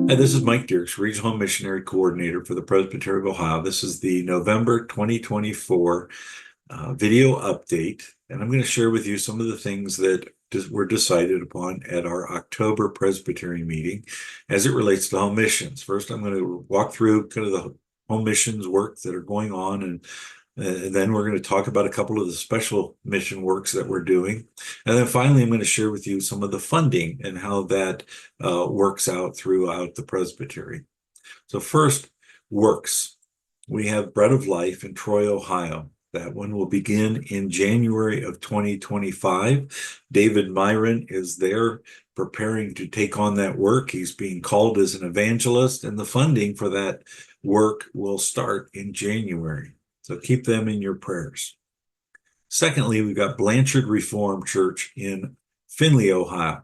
Hi, this is Mike Dirks, Regional Missionary Coordinator for the Presbytery of Ohio. This is the November 2024 video update, and I'm going to share with you some of the things that were decided upon at our October Presbytery meeting as it relates to home missions. First, I'm going to walk through kind of the home missions work that are going on, and then we're going to talk about a couple of the special mission works that we're doing. And then finally, I'm going to share with you some of the funding and how that works out throughout the presbytery. So first, works. We have Bread of Life in Troy, Ohio. That one will begin in January of 2025. David Myron is there preparing to take on that work. He's being called as an evangelist, and the funding for that work will start in January. So keep them in your prayers. Secondly, we've got Blanchard Reformed Church in Findlay, Ohio.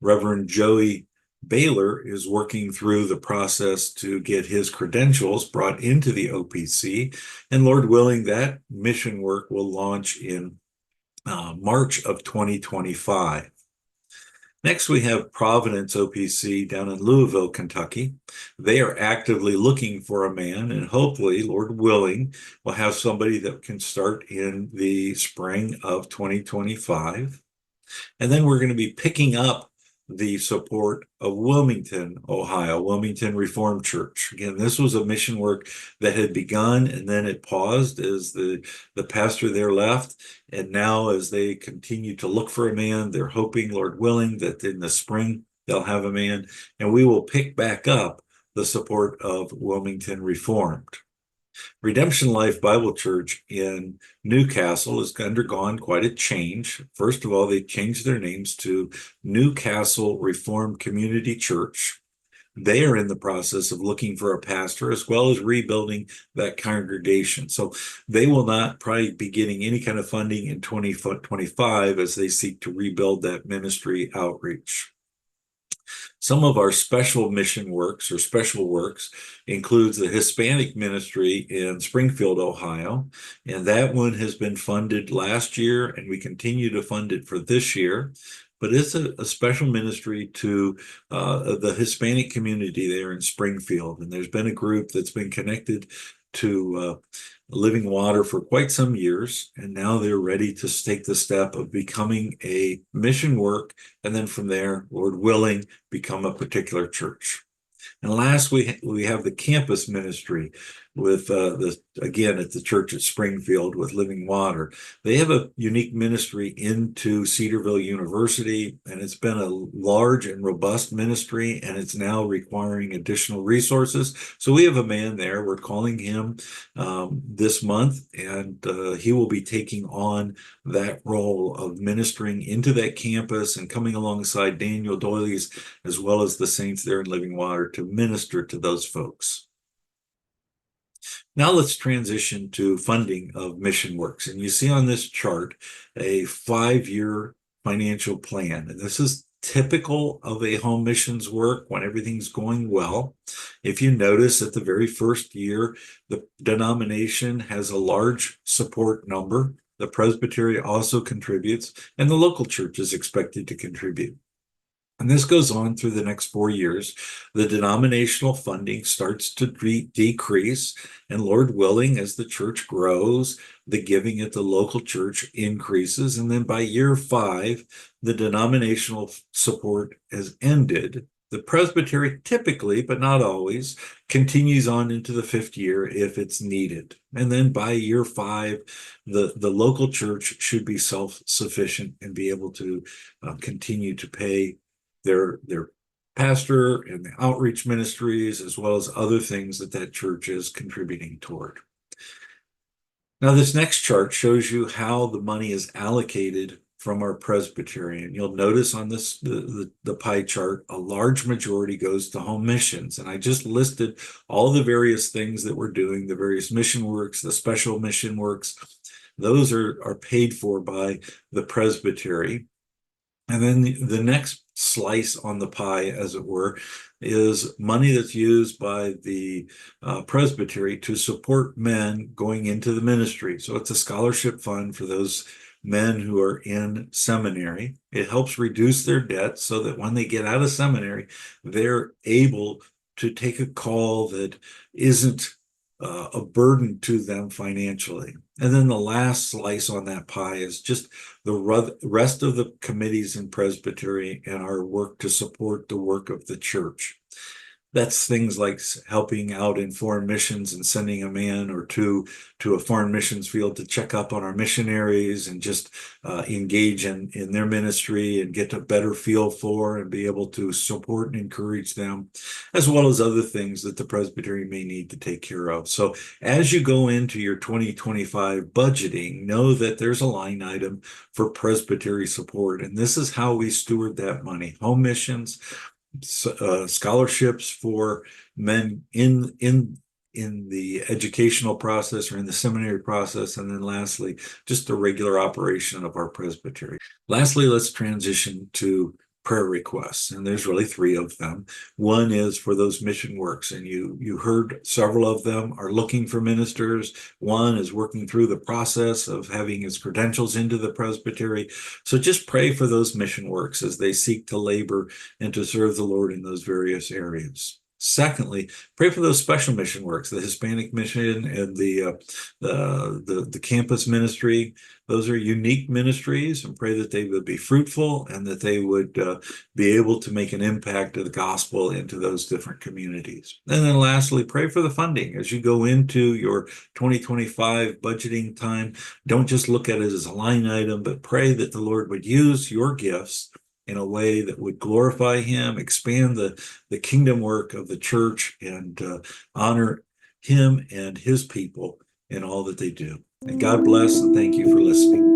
Reverend Joey Baylor is working through the process to get his credentials brought into the OPC, and Lord willing, that mission work will launch in March of 2025. Next, we have Providence OPC down in Louisville, Kentucky. They are actively looking for a man, and hopefully, Lord willing, we'll have somebody that can start in the spring of 2025. And then we're going to be picking up the support of Wilmington, Ohio, Wilmington Reformed Church. Again, this was a mission work that had begun and then it paused as the pastor there left. And now as they continue to look for a man, they're hoping, Lord willing, that in the spring they'll have a man, and we will pick back up the support of Wilmington Reformed. Redemption Life Bible Church in Newcastle has undergone quite a change. First of all, they changed their names to Newcastle Reformed Community Church. They are in the process of looking for a pastor as well as rebuilding that congregation. So they will not probably be getting any kind of funding in 2025 as they seek to rebuild that ministry outreach. Some of our special mission works or special works includes the Hispanic ministry in Springfield, Ohio, and that one has been funded last year, and we continue to fund it for this year. But it's a special ministry to the Hispanic community there in Springfield, and there's been a group that's been connected to Living Water for quite some years, and now they're ready to take the step of becoming a mission work, and then from there, Lord willing, become a particular church. And last, we have the campus ministry with again at the church at Springfield with Living Water. They have a unique ministry into Cedarville University, and it's been a large and robust ministry, and it's now requiring additional resources. So we have a man there. We're calling him this month, and he will be taking on that role of ministering into that campus and coming alongside Daniel Doilies as well as the saints there in Living Water to minister to those folks. Now let's transition to funding of mission works. And you see on this chart a 5-year financial plan. And this is typical of a home missions work when everything's going well. If you notice at the very first year, the denomination has a large support number. The presbytery also contributes, and the local church is expected to contribute. And this goes on through the next 4 years. The denominational funding starts to decrease, and Lord willing, as the church grows, the giving at the local church increases. And then by year 5, the denominational support has ended. The presbytery typically, but not always, continues on into the 5th year if it's needed. And then by year 5, the local church should be self-sufficient and be able to continue to pay their pastor and the outreach ministries, as well as other things that church is contributing toward. Now, this next chart shows you how the money is allocated from our presbytery. And you'll notice on this, the pie chart, a large majority goes to home missions. And I just listed all the various things that we're doing, the various mission works, the special mission works. Those are paid for by the presbytery. And then the next slice on the pie, as it were, is money that's used by the presbytery to support men going into the ministry. So it's a scholarship fund for those men who are in seminary. It helps reduce their debt so that when they get out of seminary, they're able to take a call that isn't a burden to them financially. And then the last slice on that pie is just the rest of the committees in Presbytery and our work to support the work of the church. That's things like helping out in foreign missions and sending a man or two to a foreign missions field to check up on our missionaries and just engage in their ministry and get a better feel for and be able to support and encourage them, as well as other things that the presbytery may need to take care of. So as you go into your 2025 budgeting, know that there's a line item for presbytery support, and this is how we steward that money. Home missions, scholarships for men in the educational process or in the seminary process, and then lastly, just the regular operation of our presbytery. Lastly, let's transition to prayer requests, and there's really three of them. One is for those mission works, and you heard several of them are looking for ministers. One is working through the process of having his credentials into the presbytery. So just pray for those mission works as they seek to labor and to serve the Lord in those various areas. Secondly, pray for those special mission works, the Hispanic mission and the campus ministry. Those are unique ministries, and pray that they would be fruitful and that they would be able to make an impact of the gospel into those different communities. And then lastly, pray for the funding. As you go into your 2025 budgeting time, don't just look at it as a line item, but pray that the Lord would use your gifts in a way that would glorify him, expand the kingdom work of the church, and honor him and his people in all that they do. And God bless, and thank you for listening.